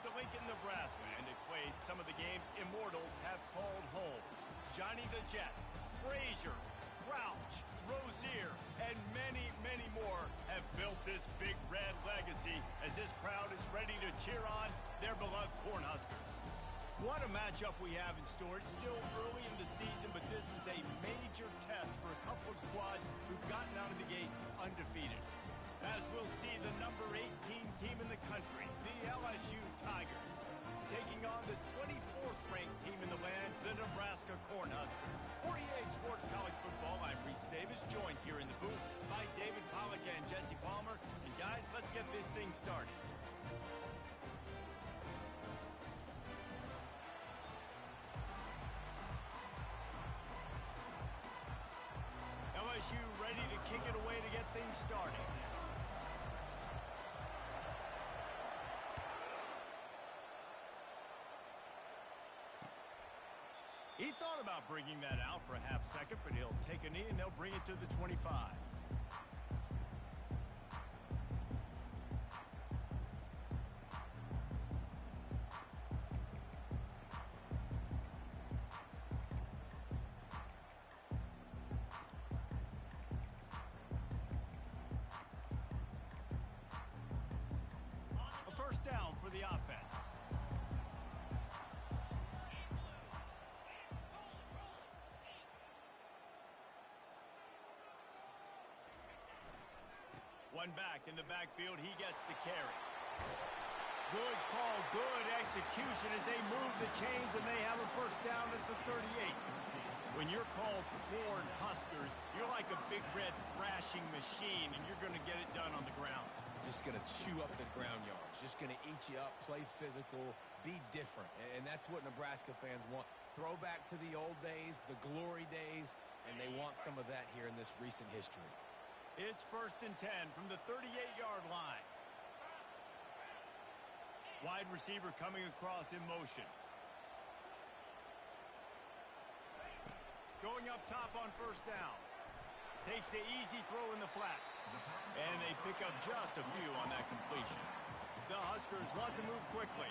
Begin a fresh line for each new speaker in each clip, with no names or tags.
to Lincoln, Nebraska, and a place some of the game's immortals have called home. Johnny the Jet, Frazier, Crouch, Rozier, and many, many more have built this Big Red legacy as this crowd is ready to cheer on their beloved Cornhuskers. What a matchup we have in store. It's still early in the season, but this is a major test for a couple of squads who've gotten out of the gate undefeated. As we'll see the number 18 team in the country, the LSU Tigers, taking on the 24th ranked team in the land, the Nebraska Cornhuskers. For EA Sports College Football, I'm Reese Davis, joined here in the booth by David Pollack and Jesse Palmer. And guys, let's get this thing started. LSU ready to kick it away to get things started. He thought about bringing that out for a half second, but he'll take a knee and they'll bring it to the 25. A first down for the offense. One back in the backfield, he gets the carry. Good call, good execution as they move the chains and they have a first down at the 38. When you're called Cornhuskers, you're like a big red thrashing machine and you're going to get it done on the ground.
Just going to chew up the ground yards. Just going to eat you up, play physical, be different. And that's what Nebraska fans want. Throwback to the old days, the glory days, and they want some of that here in this recent history.
It's 1st and 10 from the 38-yard line. Wide receiver coming across in motion. Going up top on first down. Takes the easy throw in the flat. And they pick up just a few on that completion. The Huskers want to move quickly.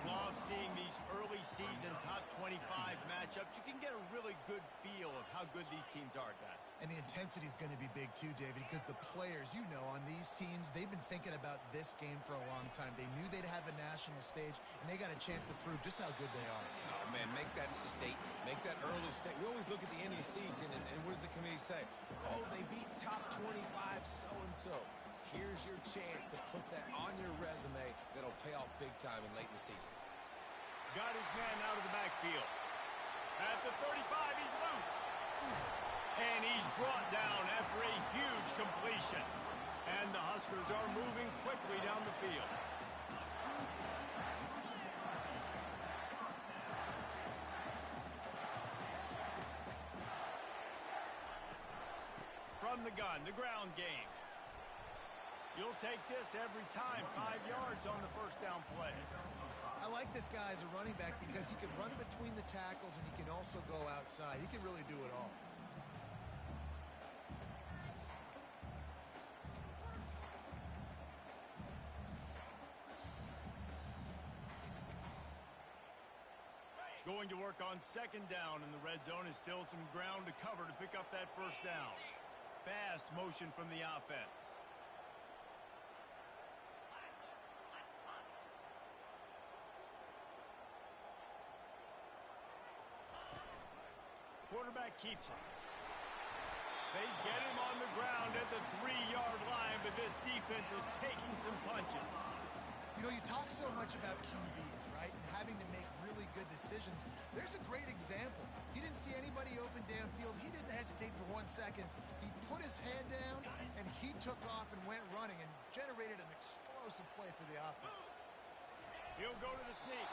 Love seeing these early season top 25 matchups. You can get a really good feel of how good these teams are, guys.
And the intensity is going to be big too, David, because the players, you know, on these teams, they've been thinking about this game for a long time. They knew they'd have a national stage, and they got a chance to prove just how good they are.
Oh, man, make that statement. Make that early statement. We always look at the end of the season, and what does the committee say? Oh, they beat top 25 so-and-so. Here's your chance to put that on your resume that'll pay off big time and late in the season.
Got his man out of the backfield. At the 35, he's loose. And he's brought down after a huge completion. And the Huskers are moving quickly down the field. From the gun, the ground game. You'll take this every time. 5 yards on the first down play.
I like this guy as a running back because he can run between the tackles and he can also go outside. He can really do it all.
Going to work on second down in the red zone is still some ground to cover to pick up that first down. Fast motion from the offense. Quarterback keeps it. They get him on the ground at the 3-yard line, but this defense is taking some punches.
You know, you talk so much about QBs, right, and having to make really good decisions. There's a great example. He didn't see anybody open downfield. He didn't hesitate for 1 second. He put his hand down, and he took off and went running and generated an explosive play for the offense.
He'll go to the sneak.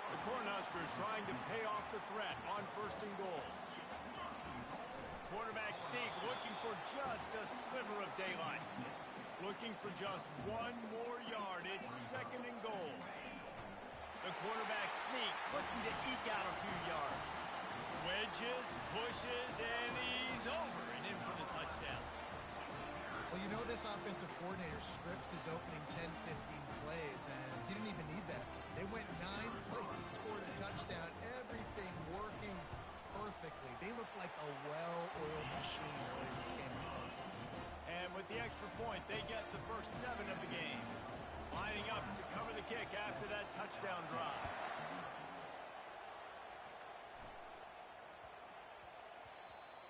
The Cornhuskers trying to pay off the threat on 1st and goal. Quarterback sneak looking for just a sliver of daylight. Looking for just 1 more yard. It's 2nd and goal. The quarterback sneak looking to eke out a few yards. Wedges, pushes, and he's over and in for the touchdown.
Well, you know this offensive coordinator scripts his opening 10, 15 plays, and he didn't even need that. They went 9 plays and scored a touchdown. Everything working perfectly. They look like a well-oiled machine early in this game.
And with the extra point, they get the first 7 of the game. Lining up to cover the kick after that touchdown drive.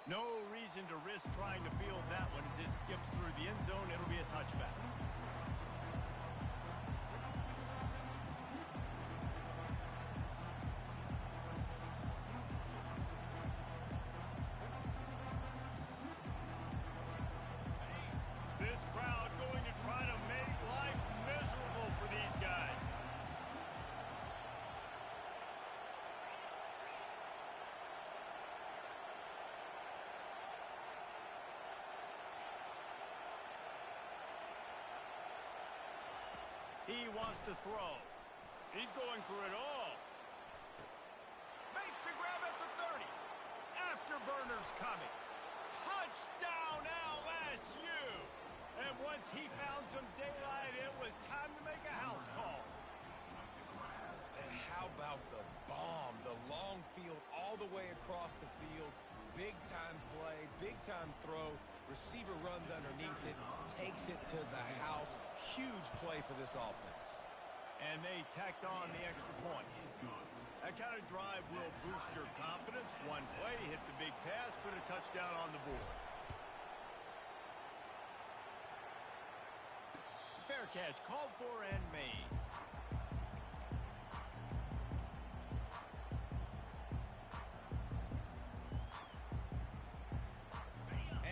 No reason to risk trying to field that one as it skips through the end zone. It'll be a touchback. This crowd going to try to make life miserable for these guys. He wants to throw. He's going for it all. Makes the grab at the 30. Afterburner's coming. Touchdown LSU. And once he found some daylight, it was time to make a house call.
And how about the bomb? The long field all the way across the field. Big-time play, big-time throw. Receiver runs underneath it, takes it to the house. Huge play for this offense.
And they tacked on the extra point. That kind of drive will boost your confidence. One play, hit the big pass, put a touchdown on the board. Fair catch, called for and made.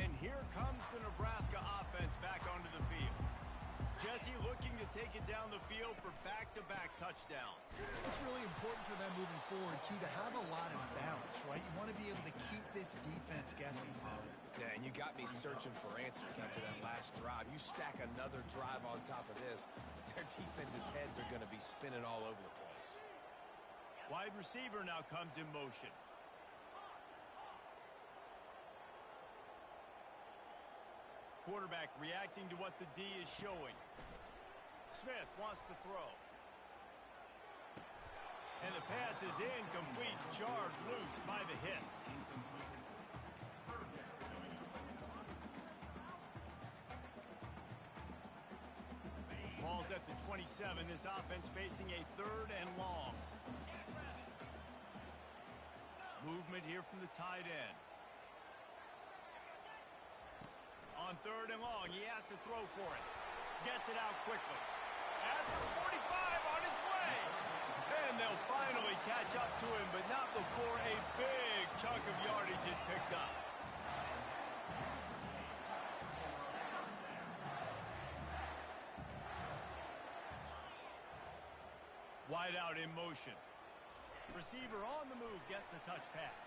And here comes the Nebraska offense back onto the field. Jesse looking to take it down the field for back-to-back touchdowns.
It's really important for them moving forward, too, to have a lot of bounce, right? You want to be able to keep this defense guessing.
Yeah, and you got me searching for answers after that last drive. You stack another drive on top of this, their defense's heads are going to be spinning all over the place.
Wide receiver now comes in motion. Quarterback reacting to what the D is showing. Smith wants to throw. And the pass is incomplete. Jarred loose by the hit. Ball's at the 27. This offense facing a 3rd and long. Movement here from the tight end. On 3rd and long, he has to throw for it. Gets it out quickly. At the 45 on his way. And they'll finally catch up to him, but not before a big chunk of yardage is picked up. Wide out in motion. Receiver on the move gets the touch pass.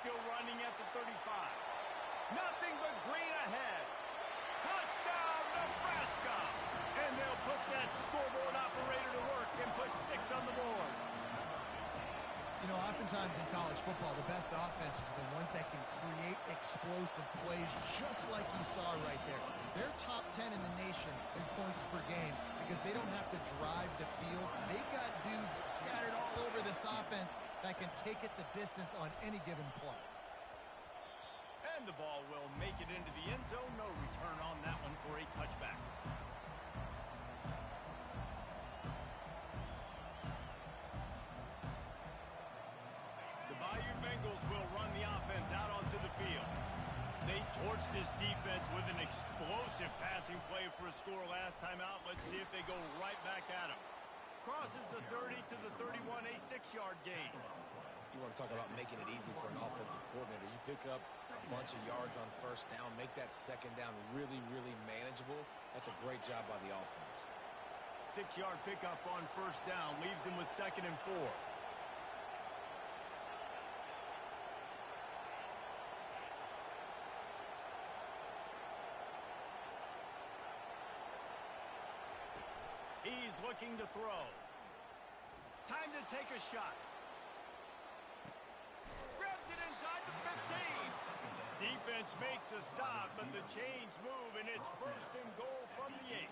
Still running at the 35. Nothing but green ahead. Touchdown, Nebraska! And they'll put that scoreboard operator to work and put 6 on the board.
You know, oftentimes in college football, the best offenses are the ones that can create explosive plays, just like you saw right there. They're top 10 in the nation in points per game because they don't have to drive the field. They've got dudes scattered all over this offense that can take it the distance on any given play.
And the ball will make it into the end zone. No return on that one for a touchback. The Bayou Bengals will run the offense out onto the field. They torched this defense with an explosive passing play for a score last time out. Let's see if they go right back at him. Crosses the 30 to the 31, a 6-yard gain.
You want to talk about making it easy for an offensive coordinator. You pick up a bunch of yards on 1st down, make that 2nd down really, really manageable. That's a great job by the offense.
6-yard pickup on 1st down leaves them with 2nd and 4. He's looking to throw. Time to take a shot. Grabs it inside the 15. defense makes a stop, but the chains move, and it's 1st and goal from the 8.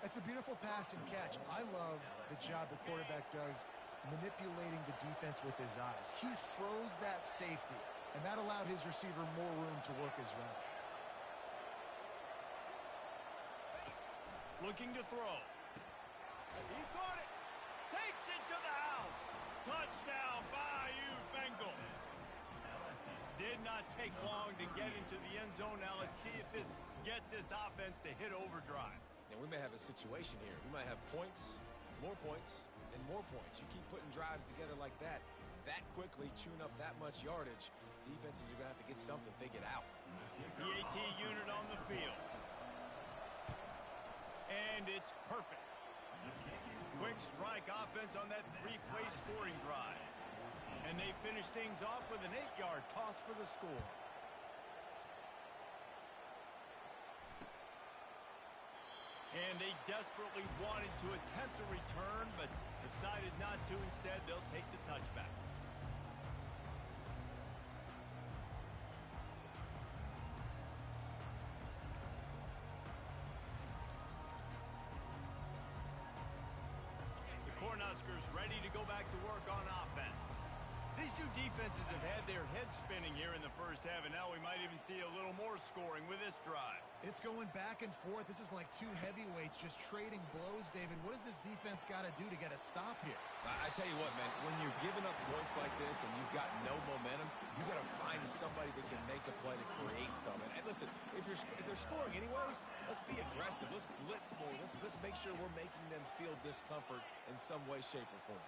That's a beautiful pass and catch. I love the job the quarterback does manipulating the defense with his eyes. He froze that safety, and that allowed his receiver more room to work his route.
Looking to throw. He caught it. Takes it to the house. Touchdown, Bayou Bengals. Did not take long to get into the end zone. Now let's see if this gets this offense to hit overdrive.
And we may have a situation here. We might have points, and more points. You keep putting drives together like that quickly, chewing up that much yardage, defenses are going to have to get something figured out.
The AT unit on the field. And it's perfect. Quick strike offense on that 3-play scoring drive. And they finish things off with an 8-yard toss for the score. And they desperately wanted to attempt a return, but decided not to. Instead, they'll take the touchback. The Cornhuskers ready to go back to work on offense. These two defenses have had their heads spinning here in the first half, and now we might even see a little more scoring with this drive.
It's going back and forth. This is like two heavyweights just trading blows, David. What does this defense got to do to get a stop here?
I tell you what, man, when you're giving up points like this and you've got no momentum, you got to find somebody that can make a play to create something. And listen, if they're scoring anyways, let's be aggressive. Let's blitz more. Let's make sure we're making them feel discomfort in some way, shape, or form.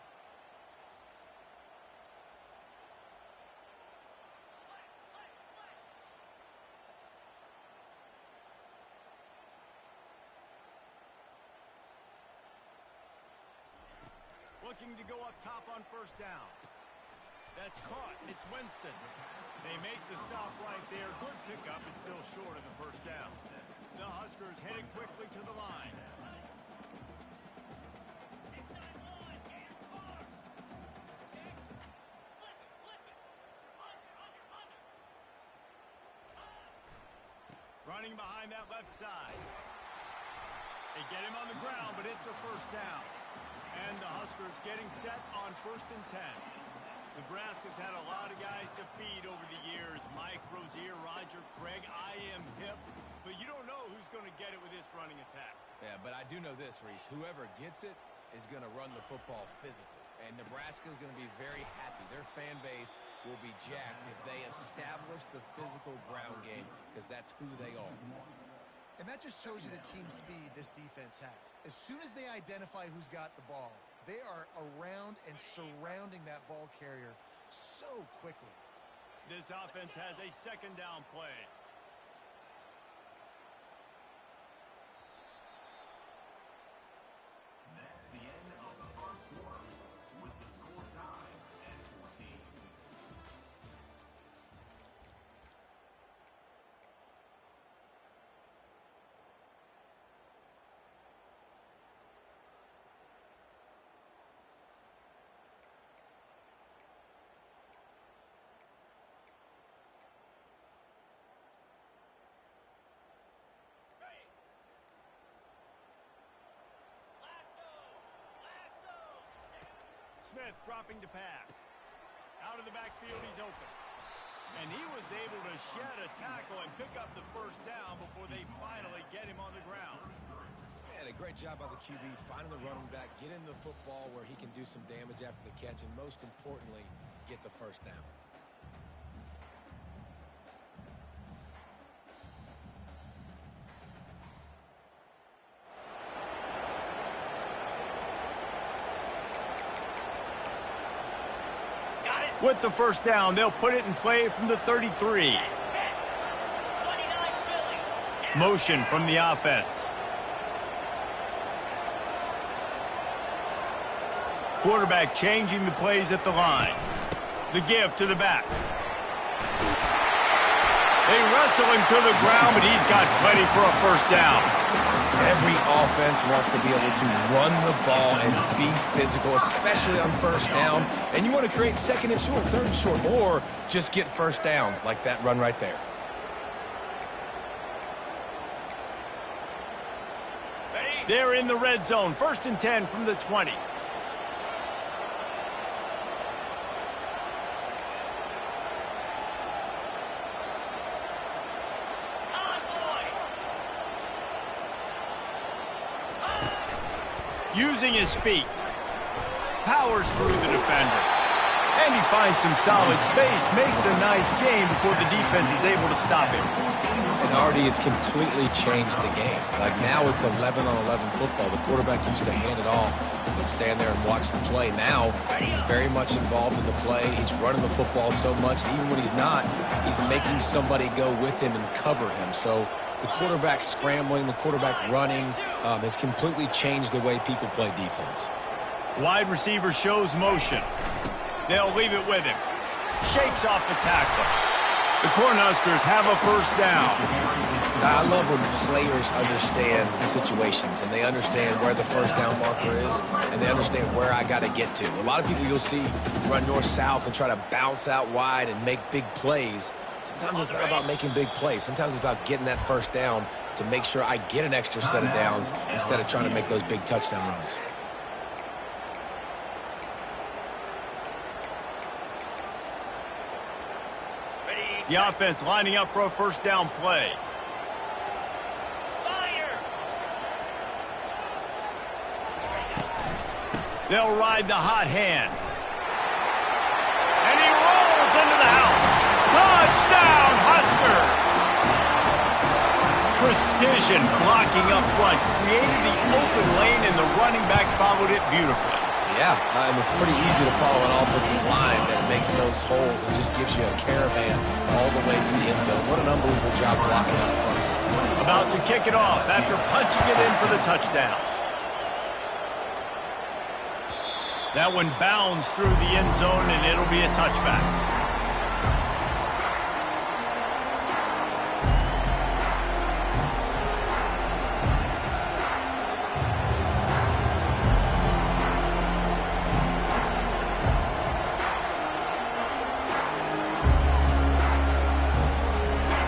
Looking to go up top on 1st down. That's caught. It's Winston. They make the stop right there. Good pickup. It's still short of the 1st down. The Huskers headed quickly to the line. Running behind that left side. They get him on the ground, but it's a 1st down. And the Huskers getting set on 1st and 10. Nebraska's had a lot of guys to feed over the years. Mike, Rozier, Roger, Craig. I am hip. But you don't know who's going to get it with this running attack.
Yeah, but I do know this, Reese. Whoever gets it is going to run the football physically. And Nebraska's going to be very happy. Their fan base will be jacked if they establish the physical ground game, because that's who they are.
And that just shows you the team speed this defense has. As soon as they identify who's got the ball, they are around and surrounding that ball carrier so quickly.
This offense has a 2nd down play.
That's the end of the 1st quarter with the score tied at 14.
Smith dropping to pass. Out of the backfield, he's open. And he was able to shed a tackle and pick up the 1st down before they finally get him on the ground.
And a great job by the QB, finding the running back, getting the football where he can do some damage after the catch, and most importantly, get the 1st down.
With the 1st down, they'll put it in play from the 33. Motion from the offense. Quarterback changing the plays at the line. The give to the back. They wrestle him to the ground, but he's got plenty for a 1st down.
Every offense wants to be able to run the ball and be physical, especially on 1st down. And you want to create 2nd and short, 3rd and short, or just get 1st downs like that run right there.
They're in the red zone. 1st and 10 from the 20. Using his feet. Powers through the defender. And he finds some solid space. Makes a nice game before the defense is able to stop him.
And already it's completely changed the game. Like now it's 11-on-11 football. The quarterback used to hand it off and stand there and watch the play. Now he's very much involved in the play. He's running the football so much. Even when he's not, he's making somebody go with him and cover him. So the quarterback scrambling, the quarterback running has completely changed the way people play defense.
Wide receiver shows motion. They'll leave it with him. Shakes off the tackler. The Cornhuskers have a 1st down.
I love when players understand situations and they understand where the 1st down marker is and they understand where I got to get to. A lot of people you'll see run north-south and try to bounce out wide and make big plays. Sometimes it's not about making big plays. Sometimes it's about getting that 1st down to make sure I get an extra set of downs instead of trying to make those big touchdown runs.
The offense lining up for a 1st down play. They'll ride the hot hand. And he rolls into the house. Touchdown, Husker! Precision blocking up front. Created the open lane, and the running back followed it beautifully.
Yeah, it's pretty easy to follow an offensive line that makes those holes and just gives you a caravan all the way to the end zone. What an unbelievable job blocking up front.
About to kick it off after punching it in for the touchdown. That one bounds through the end zone, and it'll be a touchback.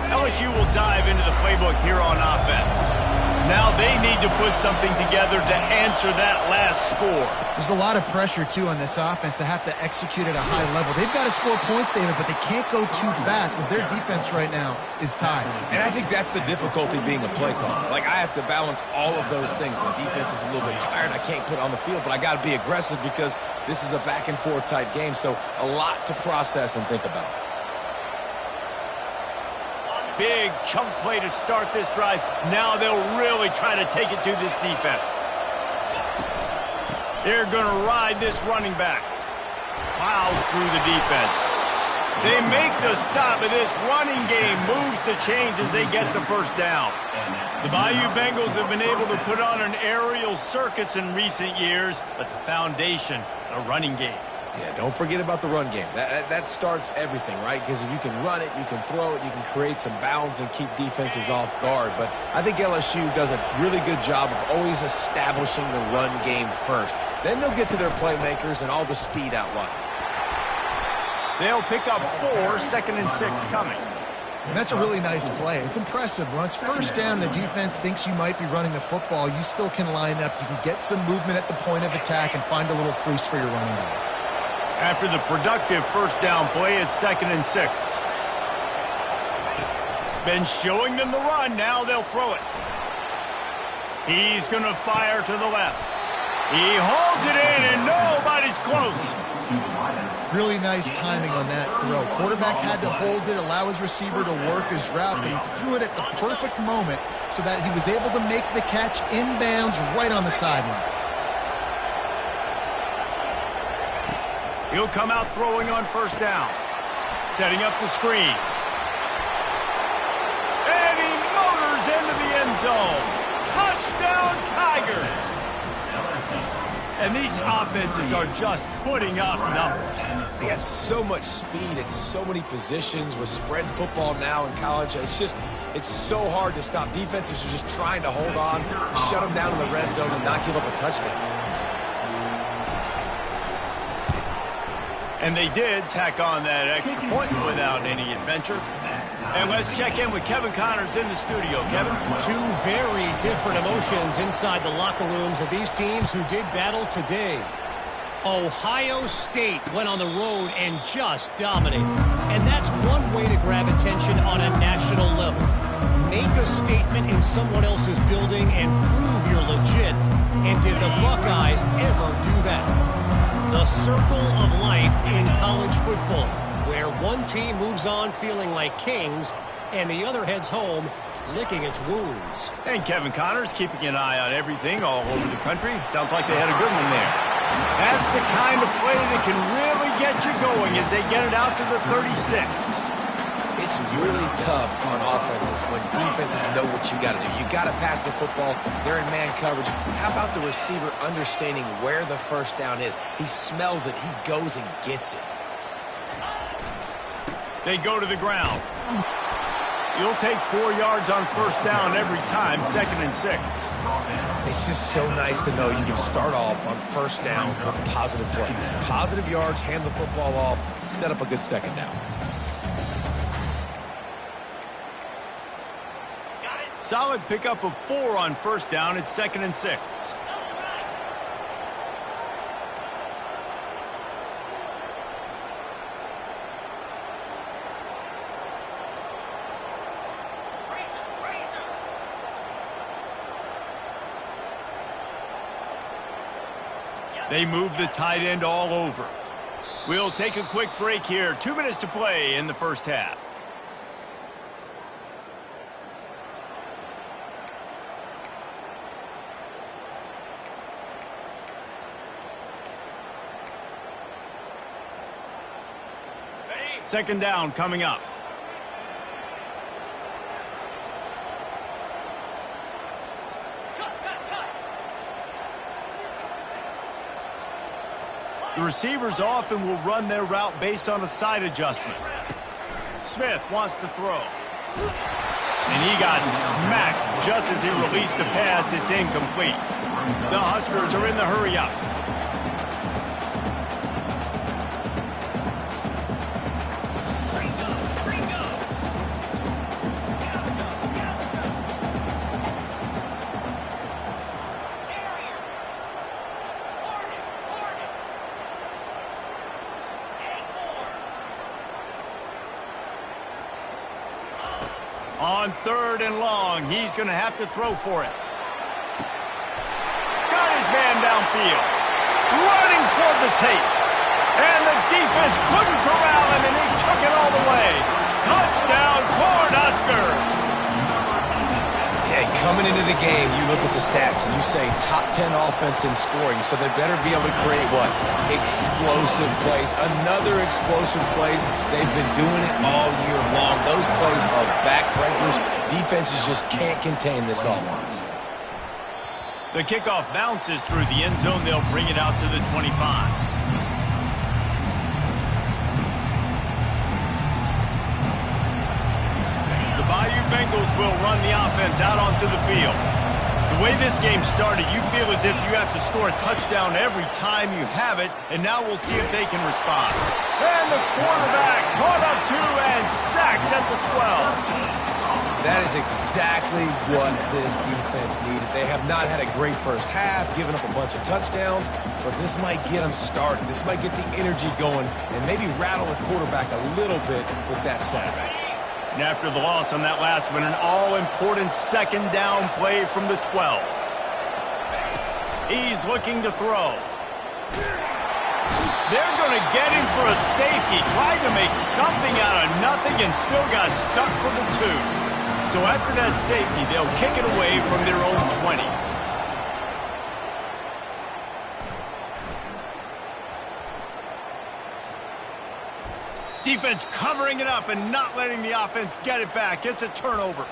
LSU will dive into the playbook here on offense. Now they need to put something together to answer that last score.
There's a lot of pressure, too, on this offense to have to execute at a high level. They've got to score points, David, but they can't go too fast because their defense right now is tired.
And I think that's the difficulty being a play caller. Like, I have to balance all of those things. My defense is a little bit tired. I can't put it on the field, but I got to be aggressive because this is a back-and-forth type game, so a lot to process and think about.
Big chunk play to start this drive. Now they'll really try to take it to this defense. They're going to ride this running back. Plows through the defense. They make the stop, but this running game moves the chains as they get the 1st down. The Bayou Bengals have been able to put on an aerial circus in recent years, but the foundation, the running game.
Yeah, don't forget about the run game. That starts everything, right? Because if you can run it, you can throw it, you can create some bounds and keep defenses off guard. But I think LSU does a really good job of always establishing the run game first. Then they'll get to their playmakers and all the speed out wide.
They'll pick up 4, 2nd and 6 coming.
And that's a really nice play. It's impressive. When it's 1st down, the defense thinks you might be running the football. You still can line up. You can get some movement at the point of attack and find a little crease for your running back.
After the productive 1st down play, it's 2nd and 6. Been showing them the run. Now they'll throw it. He's going to fire to the left. He holds it in, and nobody's close.
Really nice timing on that throw. Quarterback had to hold it, allow his receiver to work his route, but he threw it at the perfect moment so that he was able to make the catch inbounds right on the sideline.
He'll come out throwing on 1st down. Setting up the screen. And he motors into the end zone. Touchdown, Tigers! And these offenses are just putting up numbers.
They got so much speed and so many positions with spread football now in college. It's so hard to stop. Defenses are just trying to hold on, shut them down in the red zone, and not give up a touchdown.
And they did tack on that extra point without any adventure. And let's check in with Kevin Connors in the studio. Kevin?
Two very different emotions inside the locker rooms of these teams who did battle today. Ohio State went on the road and just dominated. And that's one way to grab attention on a national level. Make a statement in someone else's building and prove you're legit. And did the Buckeyes ever do that? The circle of life in college football, where one team moves on feeling like kings and the other heads home licking its wounds.
And Kevin Connors keeping an eye on everything all over the country. Sounds like they had a good one there. That's the kind of play that can really get you going as they get it out to the 36.
It's really tough on offenses when defenses know what you got to do. You got to pass the football. They're in man coverage. How about the receiver understanding where the first down is? He smells it. He goes and gets it.
They go to the ground. You'll take 4 yards on first down every time, 2nd and 6.
It's just so nice to know you can start off on first down with positive plays. Positive yards, hand the football off, set up a good second down.
Solid pickup of 4 on first down. It's 2nd and 6. They move the tight end all over. We'll take a quick break here. 2 minutes to play in the first half. Second down coming up. The receivers often will run their route based on a side adjustment. Smith wants to throw. And he got smacked just as he released the pass. It's incomplete. The Huskers are in the hurry-up. On 3rd and long, he's going to have to throw for it. Got his man downfield. Running toward the tape. And the defense couldn't corral him, and he took it all the way. Touchdown, Cornhuskers!
Yeah, coming into the game, you look at the stats, and you say top 10 offense in scoring, so they better be able to create what? Explosive plays. Another explosive plays. They've been doing it all year long. Those plays are backbreakers. Defenses just can't contain this offense.
The kickoff bounces through the end zone. They'll bring it out to the 25. The Bayou Bengals will run the offense out onto the field. The way this game started, you feel as if you have to score a touchdown every time you have it, and now we'll see if they can respond. And the quarterback caught up to and sacked at the 12.
That is exactly what this defense needed. They have not had a great first half, given up a bunch of touchdowns, but this might get them started. This might get the energy going and maybe rattle the quarterback a little bit with that sack.
And after the loss on that last one, an all-important second down play from the 12. He's looking to throw. They're going to get him for a safety. Tried to make something out of nothing and still got stuck for the 2. So after that safety, they'll kick it away from their own 20. Defense covering it up and not letting the offense get it back. It's a turnover.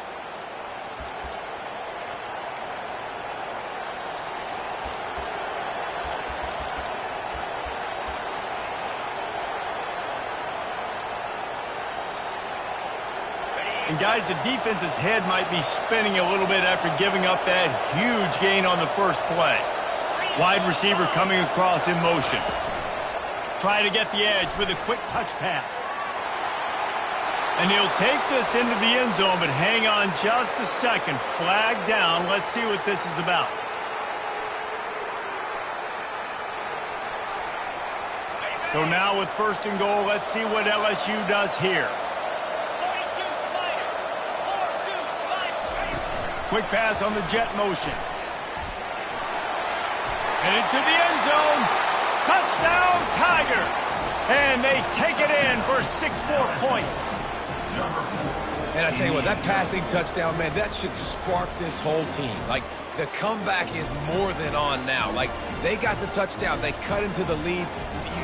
And guys, the defense's head might be spinning a little bit after giving up that huge gain on the first play. Wide receiver coming across in motion. Try to get the edge with a quick touch pass. And he'll take this into the end zone, but hang on just a second. Flag down. Let's see what this is about. So now with 1st and goal, let's see what LSU does here. Quick pass on the jet motion. And into the end zone. Touchdown, Tigers! And they take it in for 6 more points.
And I tell you what, that passing touchdown, man, that should spark this whole team. Like, the comeback is more than on now. Like, they got the touchdown. They cut into the lead.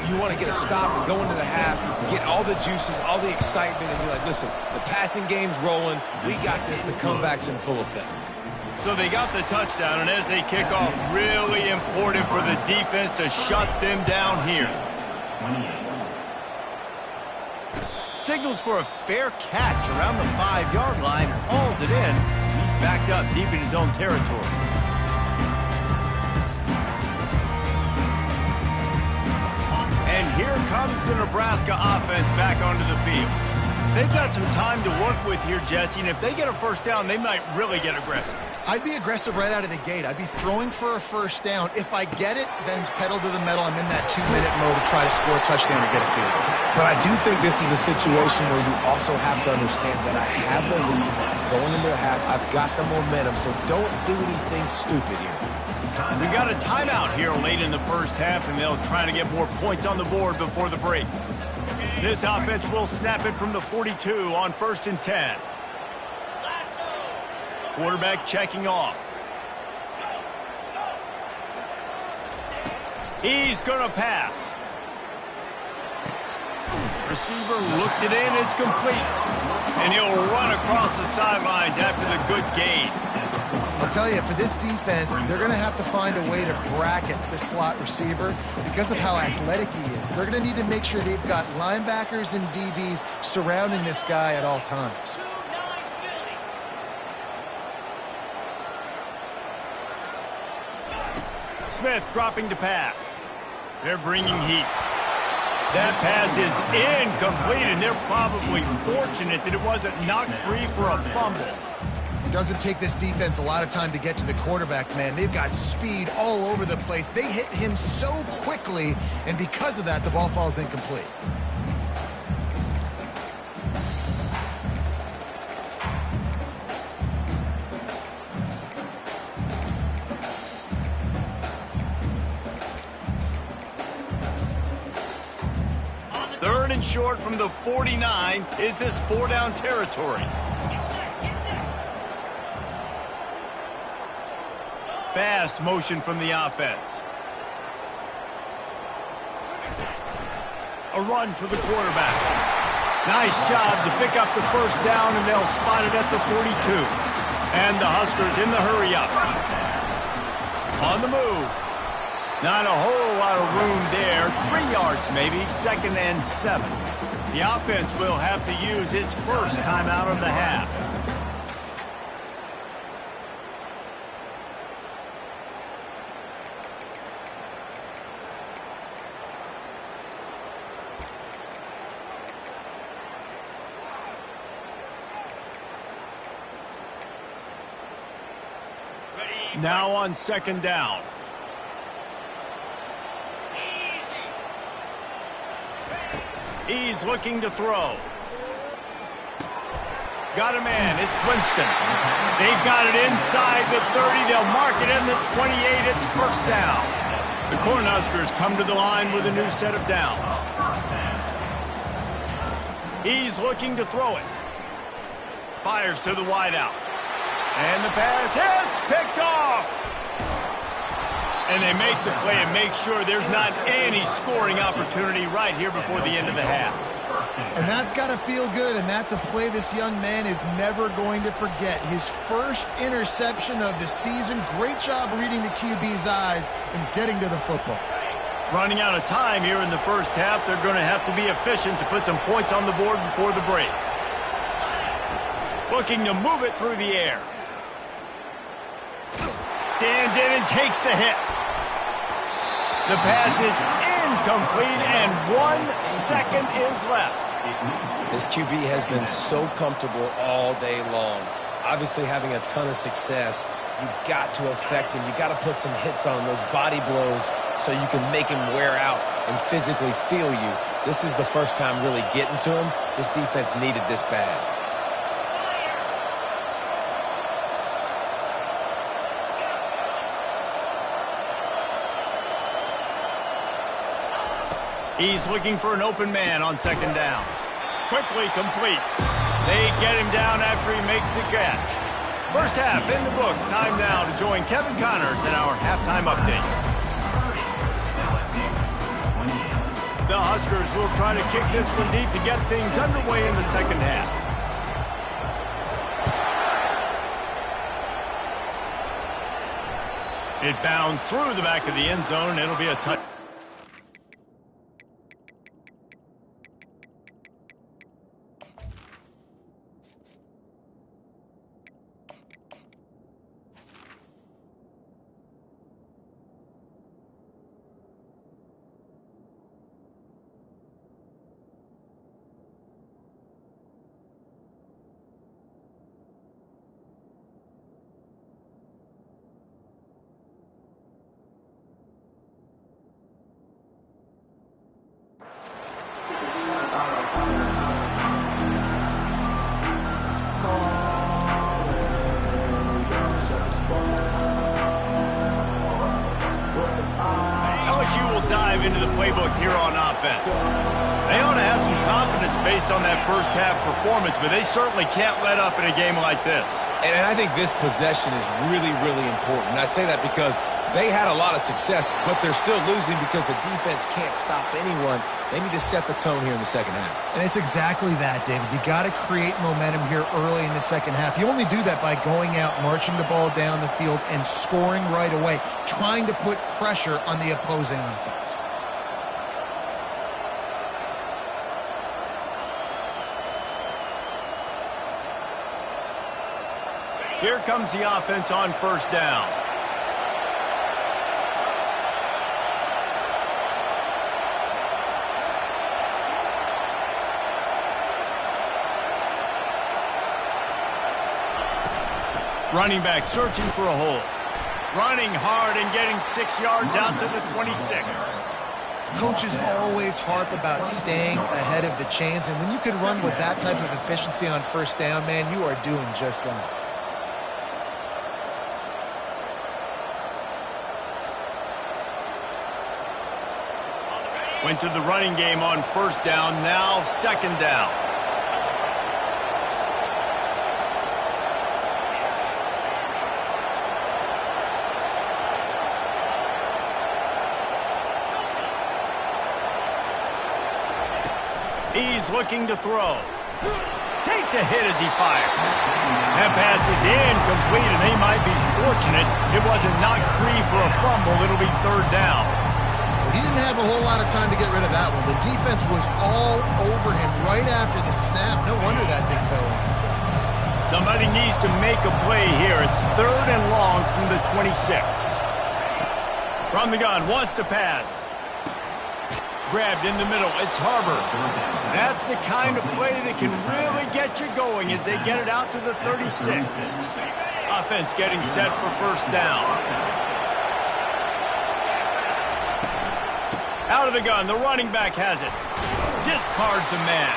You want to get a stop and go into the half, get all the juices, all the excitement, and be like, listen, the passing game's rolling. We got this. The comeback's in full effect.
So they got the touchdown, and as they kick off, really important for the defense to shut them down here. Signals for a fair catch around the 5-yard line, hauls it in. He's backed up deep in his own territory. And here comes the Nebraska offense back onto the field. They've got some time to work with here, Jesse, and if they get a 1st down, they might really get aggressive.
I'd be aggressive right out of the gate. I'd be throwing for a 1st down. If I get it, then it's pedal to the metal. I'm in that 2-minute mode to try to score a touchdown or get a field goal.
But I do think this is a situation where you also have to understand that I have the lead going into the half. I've got the momentum, so don't do anything stupid here.
We got a timeout here late in the 1st half, and they'll try to get more points on the board before the break. This offense will snap it from the 42 on 1st and 10. Quarterback checking off. He's going to pass. Receiver looks it in. It's complete. And he'll run across the sidelines after the good gain.
I'll tell you, for this defense, they're going to have to find a way to bracket this slot receiver because of how athletic he is. They're going to need to make sure they've got linebackers and DBs surrounding this guy at all times.
Smith dropping to pass. They're bringing heat. That pass is incomplete, and they're probably fortunate that it wasn't knocked free for a fumble.
Doesn't take this defense a lot of time to get to the quarterback, man. They've got speed all over the place. They hit him so quickly, and because of that, the ball falls incomplete.
Third and short from the 49. Is this 4-down territory? Fast motion from the offense. A run for the quarterback. Nice job to pick up the 1st down, and they'll spot it at the 42. And the Huskers in the hurry up. On the move. Not a whole lot of room there. 3 yards maybe, 2nd and 7. The offense will have to use its 1st timeout of the half. Now on 2nd down. He's looking to throw. Got a man. It's Winston. They've got it inside the 30. They'll mark it in the 28. It's 1st down. The Cornhuskers come to the line with a new set of downs. He's looking to throw it. Fires to the wideout. And the pass hits, picked off. And they make the play and make sure there's not any scoring opportunity right here before the end of the half.
And that's got to feel good, and that's a play this young man is never going to forget. His 1st interception of the season. Great job reading the QB's eyes and getting to the football.
Running out of time here in the 1st half. They're going to have to be efficient to put some points on the board before the break. Looking to move it through the air. Stands in and takes the hit. The pass is incomplete, and 1 second is left.
This QB has been so comfortable all day long. Obviously having a ton of success. You've got to affect him. You've got to put some hits on those body blows so you can make him wear out and physically feel you. This is the first time really getting to him. This defense needed this bad.
He's looking for an open man on second down. Quickly complete. They get him down after he makes the catch. First half in the books. Time now to join Kevin Connors in our halftime update. The Huskers will try to kick this one deep to get things underway in the second half. It bounds through the back of the end zone, and it'll be a touch. LSU will dive into the playbook here on offense. They ought to have some confidence based on that first half performance, but they certainly can't let up in a game like this.
And I think this possession is really, really important. I say that because they had a lot of success, but they're still losing because the defense can't stop anyone. They need to set the tone here in the second half.
And it's exactly that, David. You got to create momentum here early in the second half. You only do that by going out, marching the ball down the field, and scoring right away, trying to put pressure on the opposing offense.
Here comes the offense on first down. Running back searching for a hole. Running hard and getting 6 yards out to the 26.
Coaches always harp about staying ahead of the chains, and when you can run with that type of efficiency on first down, man, you are doing just that.
Went to the running game on first down, now second down. He's looking to throw. Takes a hit as he fires. That pass is incomplete, and they might be fortunate it wasn't knocked free for a fumble. It'll be third down.
He didn't have a whole lot of time to get rid of that one. The defense was all over him right after the snap. No wonder that thing fell in.
Somebody needs to make a play here. It's third and long from the 26. From the gun, wants to pass. Grabbed in the middle. It's Harbor. That's the kind of play that can really get you going as they get it out to the 36. Offense getting set for first down. Out of the gun, the running back has it. Discards a man.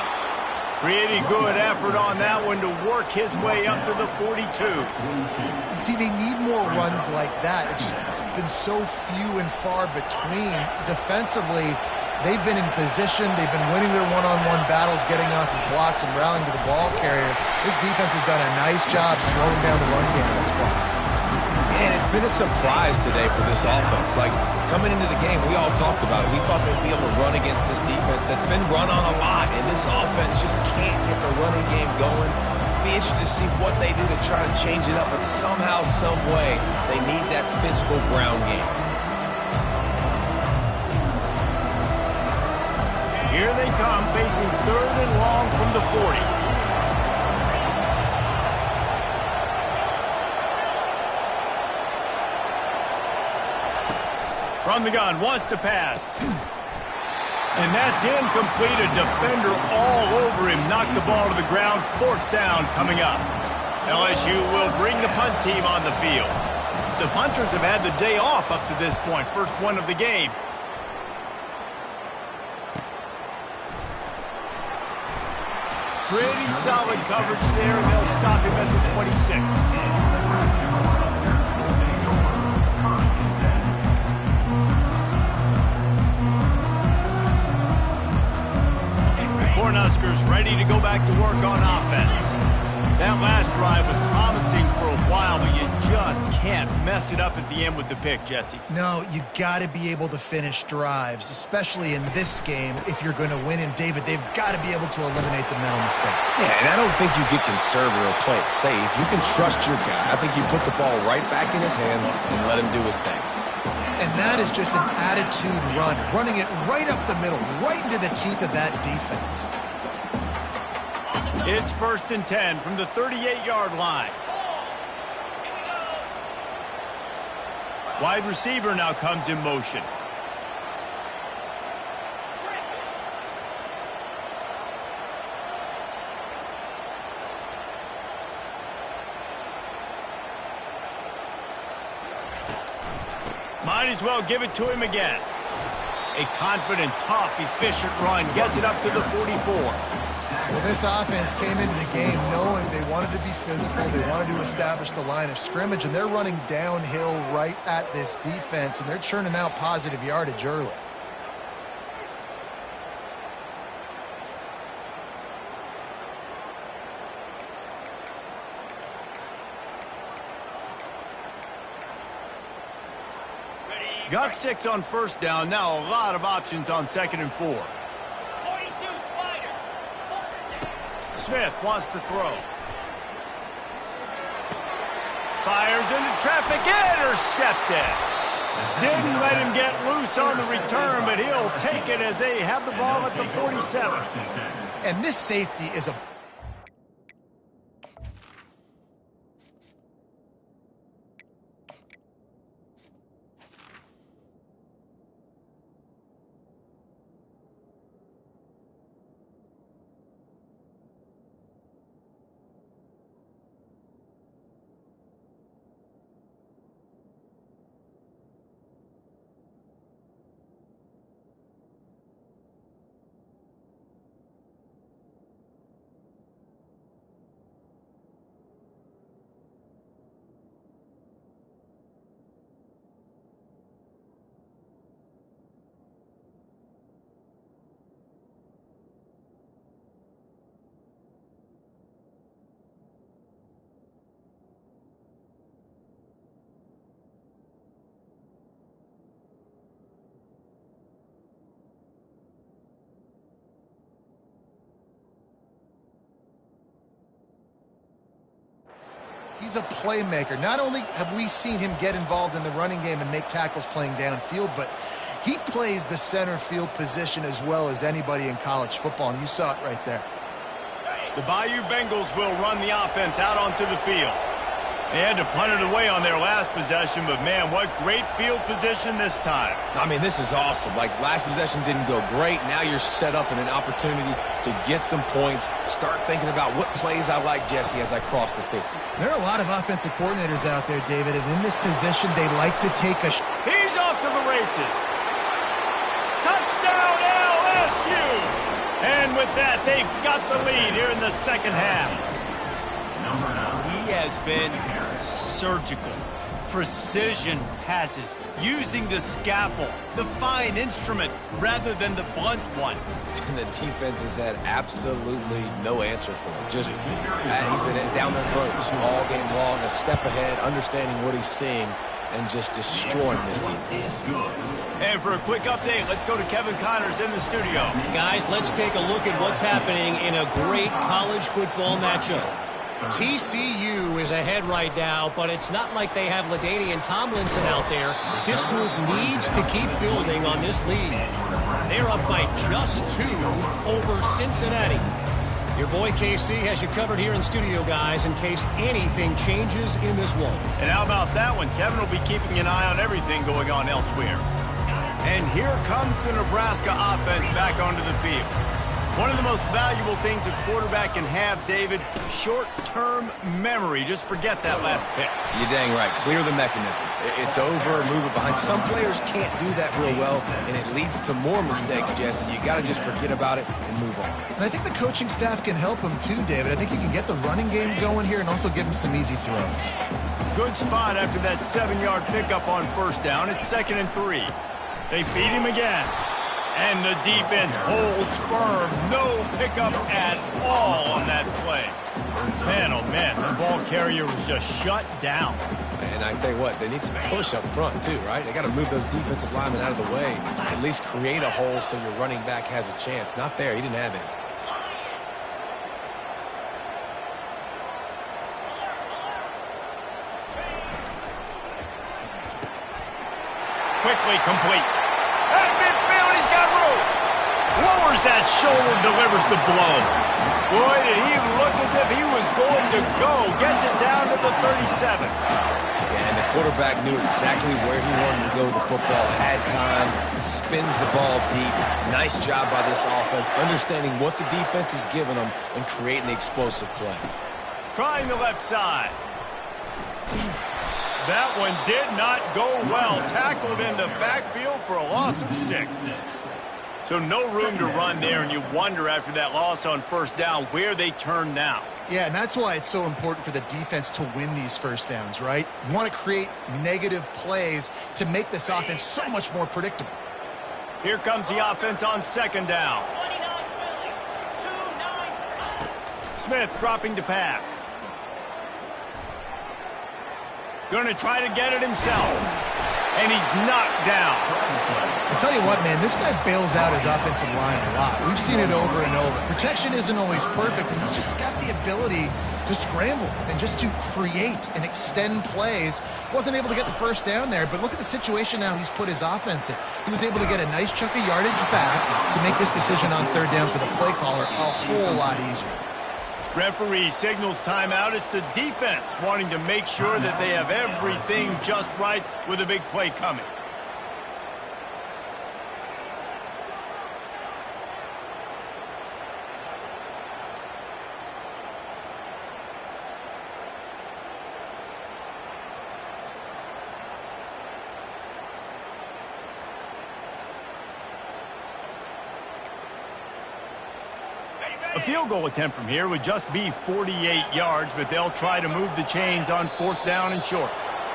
Pretty good effort on that one to work his way up to the 42.
See, they need more runs like that. It's been so few and far between. Defensively, they've been in position. They've been winning their one-on-one battles, getting off of blocks and rallying to the ball carrier. This defense has done a nice job slowing down the run game thus far.
And it's been a surprise today for this offense. Like, coming into the game, we all talked about it. We thought they'd be able to run against this defense that's been run on a lot, and this offense just can't get the running game going. Be interested to see what they do to try to change it up, but somehow, some way, they need that physical ground game.
Here they come, facing third and long from the 40. From the gun, wants to pass. And that's incomplete. A defender all over him. Knocked the ball to the ground. 4th down coming up. LSU will bring the punt team on the field. The punters have had the day off up to this point. First one of the game. Pretty solid coverage there, and they'll stop him at the 26. The Cornhuskers ready to go back to work on offense. That last drive was promising for a while, but you just can't mess it up at the end with the pick, Jesse.
No, you got to be able to finish drives, especially in this game if you're going to win. And, David, they've got to be able to eliminate the mental mistakes.
Yeah, and I don't think you get conservative or play it safe. You can trust your guy. I think you put the ball right back in his hands and let him do his thing.
And that is just an attitude run, running it right up the middle, right into the teeth of that defense.
It's 1st and 10 from the 38-yard line. Wide receiver now comes in motion. Might as well give it to him again. A confident, tough, efficient run gets it up to the 44.
Well, this offense came into the game knowing they wanted to be physical, they wanted to establish the line of scrimmage, and they're running downhill right at this defense, and they're churning out positive yardage early.
Got 6 on 1st down. Now a lot of options on 2nd and 4. Smith wants to throw. Fires into traffic. Intercepted. Didn't let him get loose on the return, but he'll take it as they have the ball at the 47.
And this safety is a... He's a playmaker. Not only have we seen him get involved in the running game and make tackles playing downfield, but he plays the center field position as well as anybody in college football, and you saw it right there.
The Bayou Bengals will run the offense out onto the field. They had to punt it away on their last possession, but man, what great field position this time.
I mean, this is awesome. Like, last possession didn't go great. Now you're set up in an opportunity to get some points. Start thinking about what plays I like, Jesse, as I cross the 50.
There are a lot of offensive coordinators out there, David, and in this position, they like to take a...
He's off to the races. Touchdown, LSU! And with that, they've got the lead here in the 2nd half. He has been surgical. Precision passes, using the scalpel, the fine instrument, rather than the blunt one.
And the defense has had absolutely no answer for him. Just, he's been down their throats all game long, a step ahead, understanding what he's seeing, and just destroying this defense.
And for a quick update, let's go to Kevin Connors in the studio.
Guys, let's take a look at what's happening in a great college football matchup. TCU is ahead right now, but it's not like they have LaDainian Tomlinson out there. This group needs to keep building on this lead. They're up by just 2 over Cincinnati. Your boy KC has you covered here in studio, guys, in case anything changes in this one.
And how about that one? Kevin will be keeping an eye on everything going on elsewhere. And here comes the Nebraska offense back onto the field. One of the most valuable things a quarterback can have, David, short-term memory. Just forget that last pick.
You're dang right. Clear the mechanism. It's over, move it behind. Some players can't do that real well, and it leads to more mistakes, Jesse. You got to just forget about it and move on.
And I think the coaching staff can help him too, David. I think you can get the running game going here and also give him some easy throws.
Good spot after that 7-yard pickup on first down. It's 2nd and 3. They feed him again. And the defense holds firm. No pickup at all on that play. Man, oh man, the ball carrier was just shut down.
And I tell you what, they need some push up front too, right? They got to move those defensive linemen out of the way. At least create a hole so your running back has a chance. Not there. He didn't have any.
Quickly complete. At midfield, he's got room. Lowers that shoulder, delivers the blow. Boy, did he look as if he was going to go. Gets it down to the 37.
And the quarterback knew exactly where he wanted to go with the football. Had time, spins the ball deep. Nice job by this offense, understanding what the defense is giving them and creating the explosive play.
Trying the left side. That one did not go well. Tackled in the backfield for a loss of 6. So no room to run there, and you wonder after that loss on first down where they turn now.
Yeah, and that's why it's so important for the defense to win these first downs, right? You want to create negative plays to make this offense so much more predictable.
Here comes the offense on 2nd down. Smith dropping to pass. Going to try to get it himself. And he's knocked down.
I tell you what, man, this guy bails out his offensive line a lot. We've seen it over and over. Protection isn't always perfect, but he's just got the ability to scramble and just to create and extend plays. Wasn't able to get the first down there, but look at the situation now he's put his offense in. He was able to get a nice chunk of yardage back to make this decision on 3rd down for the play caller a whole lot easier.
Referee signals timeout. It's the defense wanting to make sure that they have everything just right with a big play coming. A field goal attempt from here would just be 48 yards, but they'll try to move the chains on 4th down and short.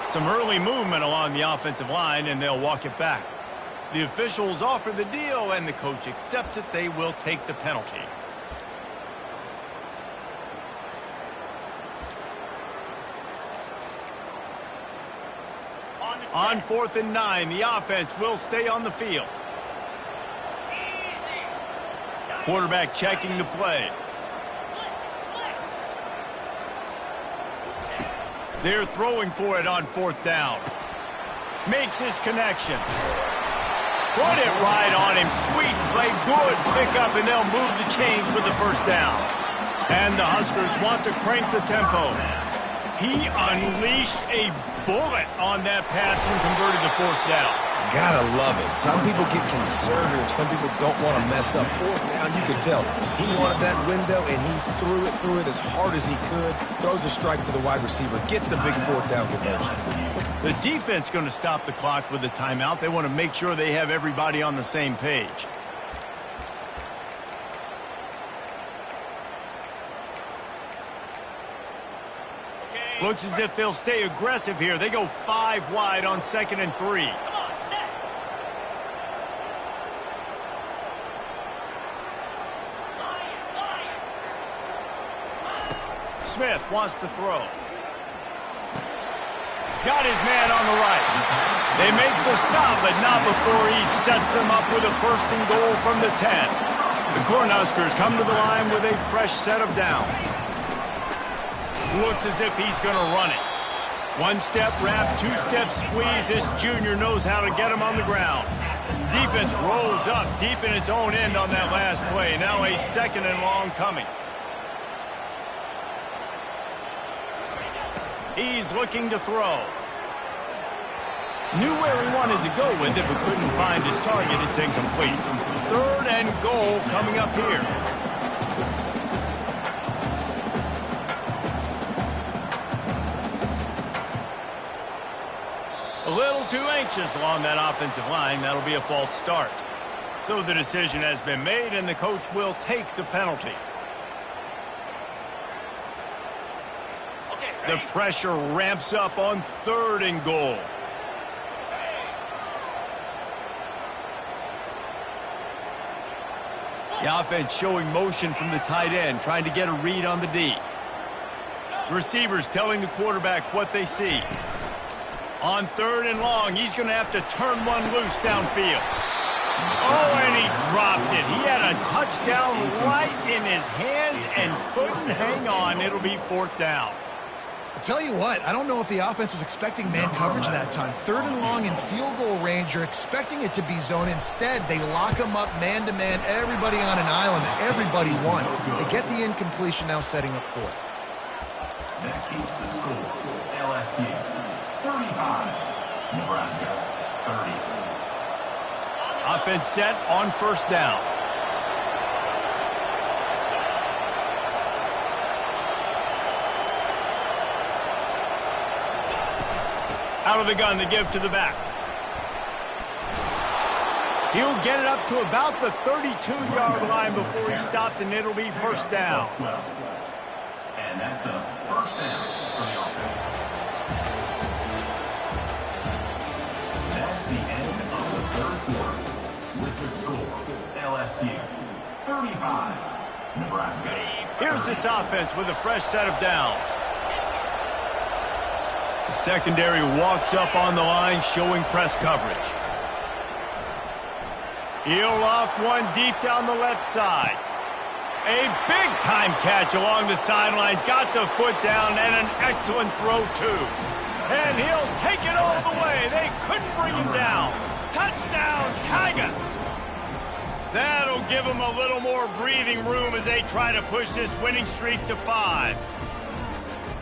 Some early movement along the offensive line, and they'll walk it back. The officials offer the deal, and the coach accepts it. They will take the penalty. On 4th and 9, the offense will stay on the field. Quarterback checking the play. They're throwing for it on 4th down. Makes his connection. Put it right on him. Sweet play. Good pickup, and they'll move the chains with the first down. And the Huskers want to crank the tempo. He unleashed a bullet on that pass and converted the 4th down.
Gotta love it. Some people get conservative. Some people don't want to mess up. 4th down, you can tell. He wanted that window, and he threw it as hard as he could. Throws a strike to the wide receiver. Gets the big 4th down conversion.
The defense going to stop the clock with a timeout. They want to make sure they have everybody on the same page. Looks as if they'll stay aggressive here. They go 5 wide on 2nd and 3. Smith wants to throw. Got his man on the right. They make the stop, but not before he sets them up with a 1st and goal from the 10. The Cornhuskers come to the line with a fresh set of downs. Looks as if he's going to run it. 1-step wrap, 2-step squeeze. This junior knows how to get him on the ground. Defense rolls up deep in its own end on that last play. Now a 2nd and long coming. He's looking to throw. Knew where he wanted to go with it, but couldn't find his target. It's incomplete. 3rd and goal coming up here. A little too anxious along that offensive line. That'll be a false start. So the decision has been made, and the coach will take the penalty. The pressure ramps up on 3rd and goal. The offense showing motion from the tight end, trying to get a read on the D. The receivers telling the quarterback what they see. On 3rd and long, he's going to have to turn one loose downfield. Oh, and he dropped it. He had a touchdown right in his hands and couldn't hang on. It'll be 4th down.
I'll tell you what, I don't know if the offense was expecting man coverage that time. 3rd and long in field goal range, you're expecting it to be zone. Instead, they lock them up man-to-man, everybody on an island, everybody won. They get the incompletion, now setting up 4th.
That keeps the score. LSU 35, Nebraska 30.
Offense set on 1st down. Out of the gun to give to the back. He'll get it up to about the 32-yard line before he stopped, and it'll be 1st down.
And that's a 1st down for the offense. That's the end of the 3rd quarter. With the score, LSU 35, Nebraska.
Here's this offense with a fresh set of downs. The secondary walks up on the line, showing press coverage. He'll loft one deep down the left side. A big-time catch along the sidelines. Got the foot down, and an excellent throw, too. And he'll take it all the way. They couldn't bring him down. Touchdown, Tigers! That'll give them a little more breathing room as they try to push this winning streak to 5.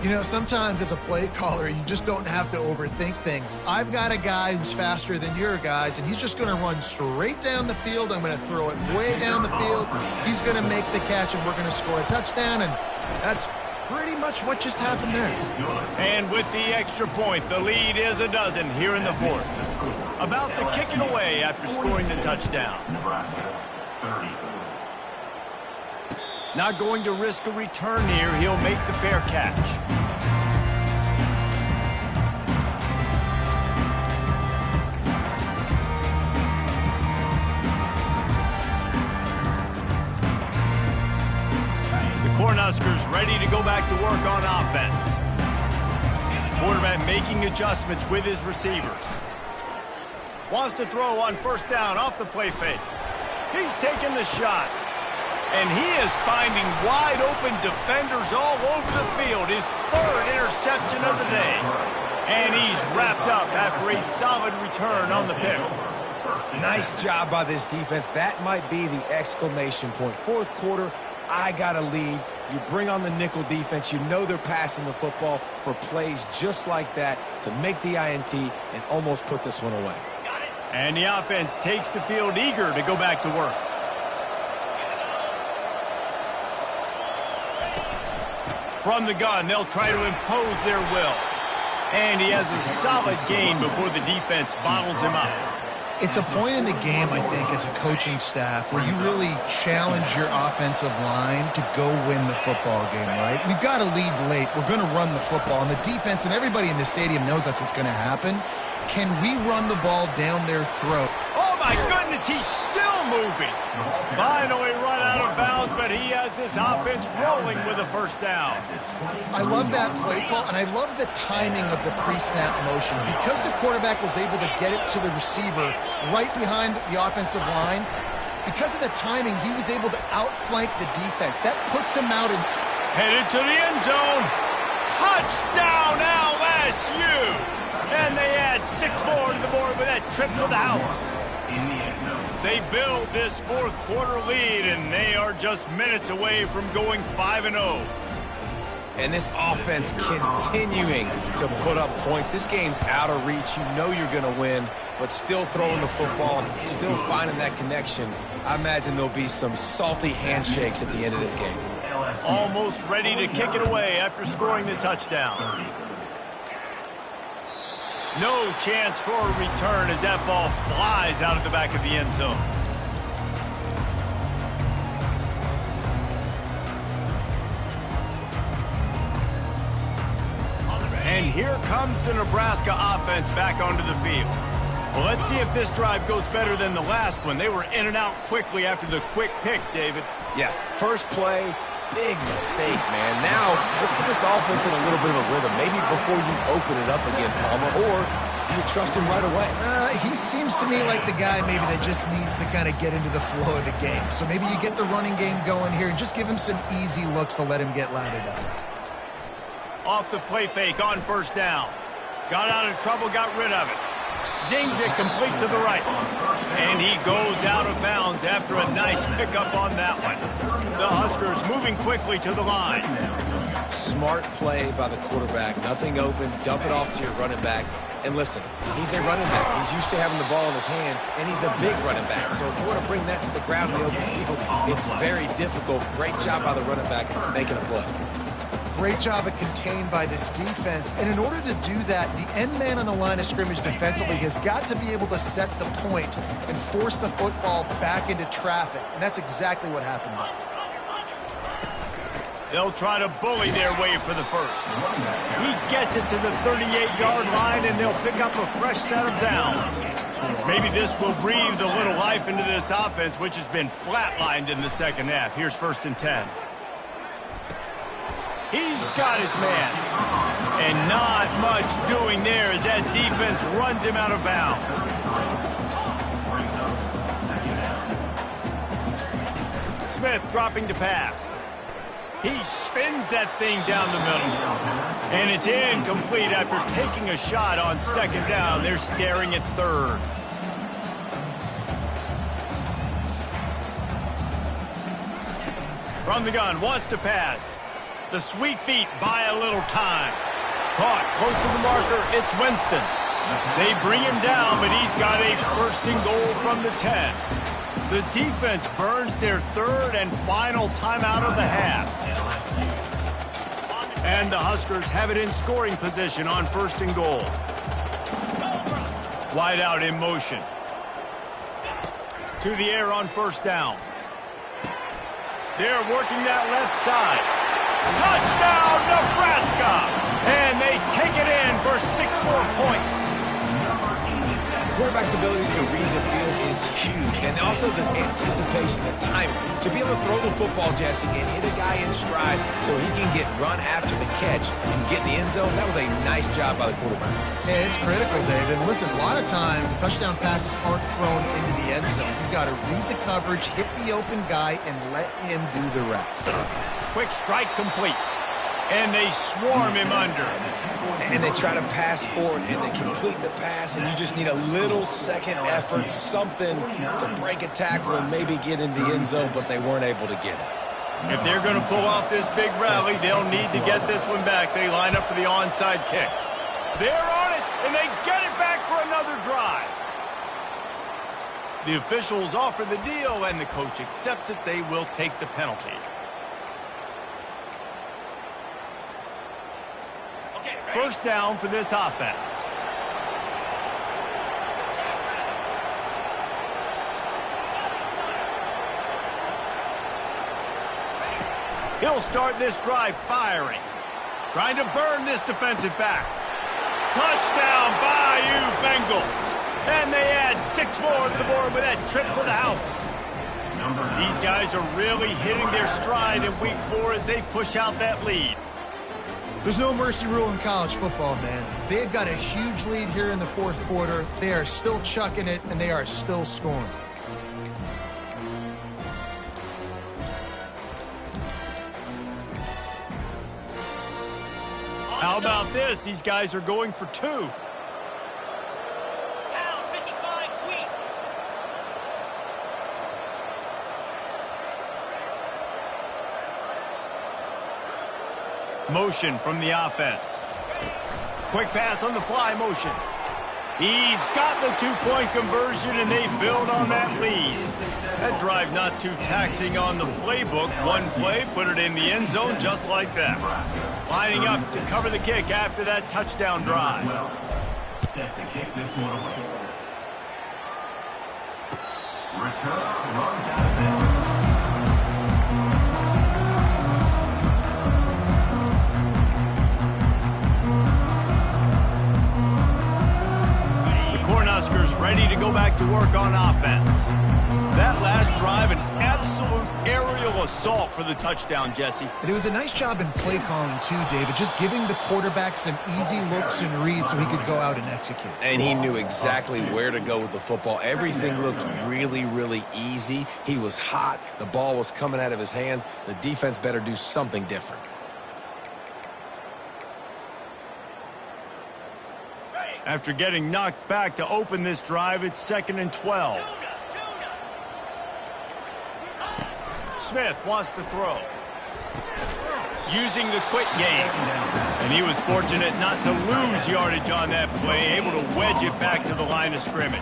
You know, sometimes as a play caller, you just don't have to overthink things. I've got a guy who's faster than your guys, and he's just going to run straight down the field. I'm going to throw it way down the field. He's going to make the catch, and we're going to score a touchdown, and that's pretty much what just happened there.
And with the extra point, the lead is a dozen here in the 4th. About to kick it away after scoring the touchdown.
Nebraska 30.
Not going to risk a return here. He'll make the fair catch. The Cornhuskers ready to go back to work on offense. Quarterback making adjustments with his receivers. Wants to throw on 1st down off the play fake. He's taking the shot. And he is finding wide-open defenders all over the field. His 3rd interception of the day. And he's wrapped up after a solid return on the pick.
Nice job by this defense. That might be the exclamation point. 4th quarter, I got a lead. You bring on the nickel defense. You know they're passing the football for plays just like that to make the INT and almost put this one away.
And the offense takes the field eager to go back to work. From the gun, they'll try to impose their will. And he has a solid gain before the defense bottles him up.
It's a point in the game, I think, as a coaching staff where you really challenge your offensive line to go win the football game, right? We've got to lead late. We're going to run the football. And the defense and everybody in the stadium knows that's what's going to happen. Can we run the ball down their throat?
Oh, my goodness, he's still moving. Finally run out of bounds, but he has this offense rolling with a 1st down.
I love that play call, and I love the timing of the pre-snap motion. Because the quarterback was able to get it to the receiver right behind the offensive line, because of the timing, he was able to outflank the defense. That puts him out in...
Headed to the end zone. Touchdown, LSU! And they add 6 more to the board with that trip to the house. They build this 4th quarter lead, and they are just minutes away from going 5-0.
And this offense continuing to put up points. This game's out of reach. You know you're going to win, but still throwing the football, still finding that connection. I imagine there'll be some salty handshakes at the end of this game.
Almost ready to kick it away after scoring the touchdown. No chance for a return as that ball flies out of the back of the end zone. And here comes the Nebraska offense back onto the field. Well, let's see if this drive goes better than the last one. They were in and out quickly after the quick pick, David.
Yeah, first play, big mistake, man. Now, let's get this offense in a little bit of a rhythm. Maybe before you open it up again, Palmer, or do you trust him right away?
He seems to me like the guy maybe that just needs to kind of get into the flow of the game. So maybe you get the running game going here and just give him some easy looks to let him get lathered up.
Off the play fake on first down. Got out of trouble, got rid of it. Zings it complete to the right. And he goes out of bounds after a nice pickup on that one. The Huskers moving quickly to the line.
Smart play by the quarterback. Nothing open. Dump it off to your running back. And listen, he's a running back. He's used to having the ball in his hands, and he's a big running back. So if you want to bring that to the ground in the open field, it's very difficult. Great job by the running back making a play.
Great job at contained by this defense. And in order to do that, the end man on the line of scrimmage defensively has got to be able to set the point and force the football back into traffic. And that's exactly what happened there.
They'll try to bully their way for the first. He gets it to the 38-yard line, and they'll pick up a fresh set of downs. Maybe this will breathe a little life into this offense, which has been flatlined in the second half. Here's 1st and 10. He's got his man. And not much doing there as that defense runs him out of bounds. Smith dropping to pass. He spins that thing down the middle. And it's incomplete after taking a shot on second down. They're staring at third. From the gun, wants to pass. The sweet feet buy a little time. Caught close to the marker, it's Winston. They bring him down, but he's got a 1st and goal from the 10. The defense burns their third and final timeout of the half. And the Huskers have it in scoring position on 1st and goal. Wide out in motion. To the air on 1st down. They're working that left side. Touchdown, Nebraska! And they take it in for 6 more points.
Quarterback's abilities to read the field is huge, and also the anticipation, the timing. To be able to throw the football, Jesse, and hit a guy in stride so he can get run after the catch and get in the end zone, that was a nice job by the quarterback.
Yeah, it's critical, David. Listen, a lot of times, touchdown passes aren't thrown into the end zone. You've got to read the coverage, hit the open guy, and let him do the rest.
Quick strike complete. And they swarm him under.
And they try to pass forward, and they complete the pass, and you just need a little second effort, something to break a tackle and maybe get into the end zone, but they weren't able to get it.
If they're going to pull off this big rally, they'll need to get this one back. They line up for the onside kick. They're on it, and they get it back for another drive. The officials offer the deal, and the coach accepts it. They will take the penalty. First down for this offense. He'll start this drive firing. Trying to burn this defensive back. Touchdown, Bayou Bengals. And they add 6 more to the board with that trip to the house. These guys are really hitting their stride in week 4 as they push out that lead.
There's no mercy rule in college football, man. They've got a huge lead here in the 4th quarter. They are still chucking it, and they are still scoring.
How about this? These guys are going for 2. Motion from the offense. Quick pass on the fly motion. He's got the two-point conversion, and they build on that lead. That drive not too taxing on the playbook. One play, put it in the end zone just like that. Lining up to cover the kick after that touchdown drive.
Set to kick this one away. Return runs out of bounds.
Cornhuskers ready to go back to work on offense. That last drive, an absolute aerial assault for the touchdown, Jesse.
And it was a nice job in play calling, too, David, just giving the quarterback some easy looks and reads so he could go out and execute.
And he knew exactly where to go with the football. Everything looked really, really easy. He was hot. The ball was coming out of his hands. The defense better do something different.
After getting knocked back to open this drive, it's 2nd and 12. Smith wants to throw. Using the quick game. And he was fortunate not to lose yardage on that play, able to wedge it back to the line of scrimmage.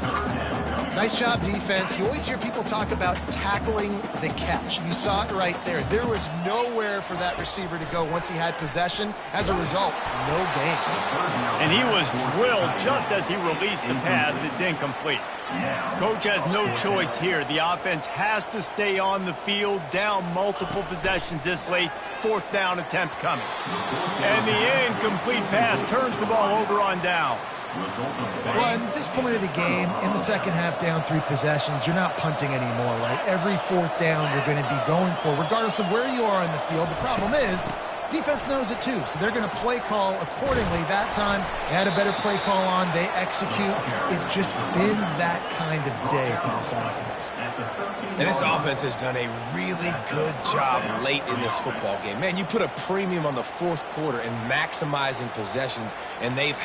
Nice job, defense. You always hear people talk about tackling the catch. You saw it right there. There was nowhere for that receiver to go once he had possession. As a result, no gain.
And he was drilled just as he released the pass. It's incomplete. Coach has no choice here. The offense has to stay on the field, down multiple possessions this late. 4th down attempt coming. And the incomplete pass turns the ball over on downs.
Well, at this point of the game, in the second half, down 3 possessions, you're not punting anymore, right? Every 4th down you're going to be going for, regardless of where you are on the field. The problem is, defense knows it too, so they're going to play call accordingly. That time, they had a better play call on. They execute. It's just been that kind of day for this offense.
And this offense has done a really good job late in this football game. Man, you put a premium on the 4th quarter and maximizing possessions, and they've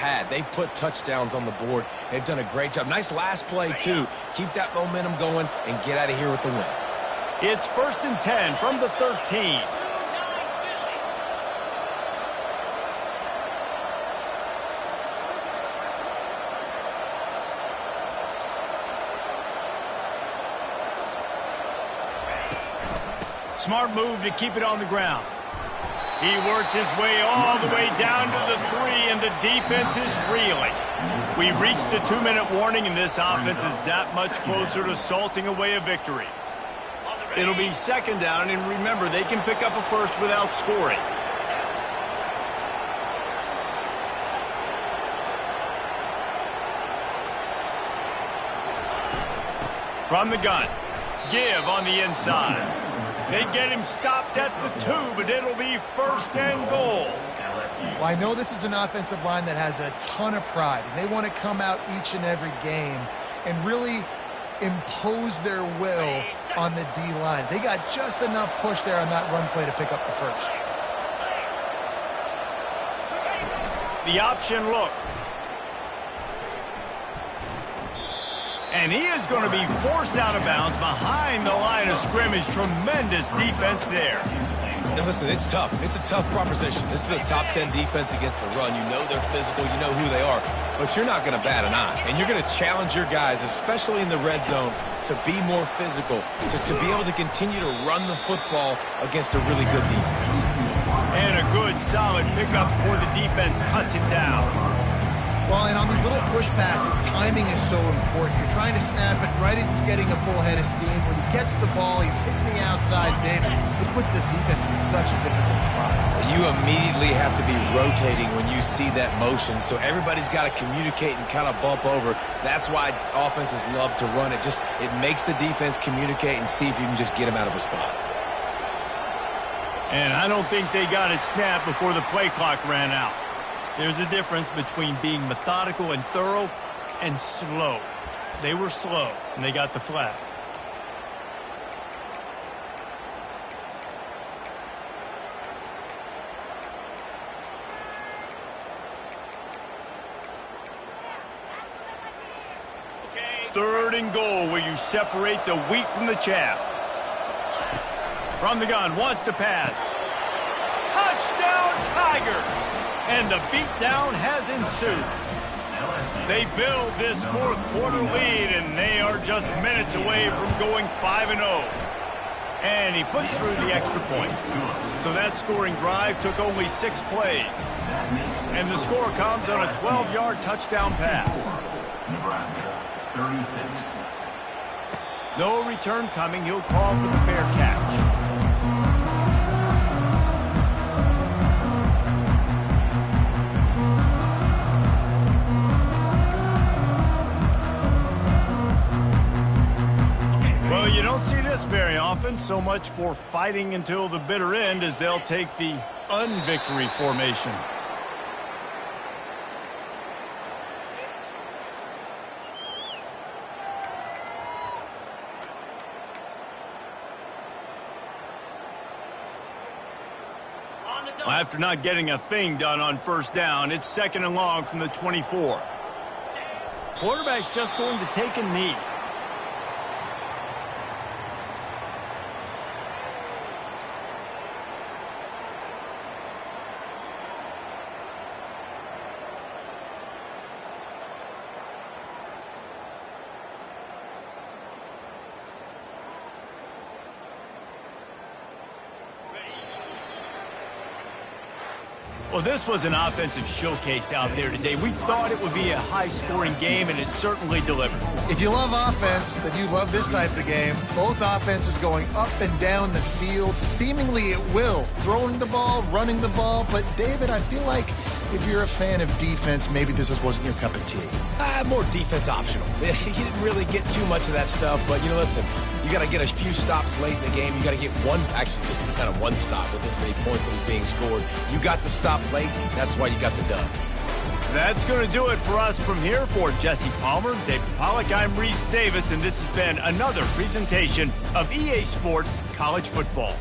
put touchdowns on the board. They've done a great job. Nice last play, too. Keep that momentum going and get out of here with the win.
It's 1st and 10 from the 13. Smart move to keep it on the ground. He works his way all the way down to the 3, and the defense is reeling. We reached the 2-minute warning, and this offense is that much closer to salting away a victory. It'll be 2nd down, and remember, they can pick up a first without scoring. From the gun, give on the inside. They get him stopped at the 2, but it'll be 1st and goal.
Well, I know this is an offensive line that has a ton of pride, and they want to come out each and every game and really impose their will on the D-line. They got just enough push there on that run play to pick up the first.
The option look. And he is going to be forced out of bounds behind the line of scrimmage. Tremendous defense there.
And listen, it's tough. It's a tough proposition. This is a top 10 defense against the run. You know they're physical. You know who they are. But you're not going to bat an eye. And you're going to challenge your guys, especially in the red zone, to be more physical, to be able to continue to run the football against a really good defense.
And a good, solid pickup before the defense cuts him down.
Well, and on these little push passes, timing is so important. You're trying to snap it right as he's getting a full head of steam. When he gets the ball, he's hitting the outside, David. It puts the defense in such a difficult spot.
You immediately have to be rotating when you see that motion, so everybody's got to communicate and kind of bump over. That's why offenses love to run it. It makes the defense communicate and see if you can just get him out of a spot.
And I don't think they got it snapped before the play clock ran out. There's a difference between being methodical and thorough and slow. They were slow, and they got the flag. Third and goal, where you separate the wheat from the chaff. From the gun, wants to pass. Touchdown, Tigers. And the beatdown has ensued. They build this fourth quarter lead, and they are just minutes away from going 5-0. And he puts through the extra point. So that scoring drive took only 6 plays. And the score comes on a 12-yard touchdown pass.
Nebraska, 36.
No return coming. He'll call for the fair catch. Well, you don't see this very often. So much for fighting until the bitter end, as they'll take the unvictory formation. After not getting a thing done on first down, it's 2nd and long from the 24. Quarterback's just going to take a knee. Well, this was an offensive showcase out there today. We thought it would be a high-scoring game, and it certainly delivered.
If you love offense, then you love this type of game. Both offenses going up and down the field, seemingly at will. Throwing the ball, running the ball. But, David, I feel like if you're a fan of defense, maybe this wasn't your cup of tea.
More defense optional. You didn't really get too much of that stuff, but, listen, you got to get a few stops late in the game. You got to get just kind of one stop with this many points that was being scored. You got the stop late. That's why you got the dub.
That's going to do it for us from here. For Jesse Palmer, David Pollack, I'm Reese Davis, and this has been another presentation of EA Sports College Football.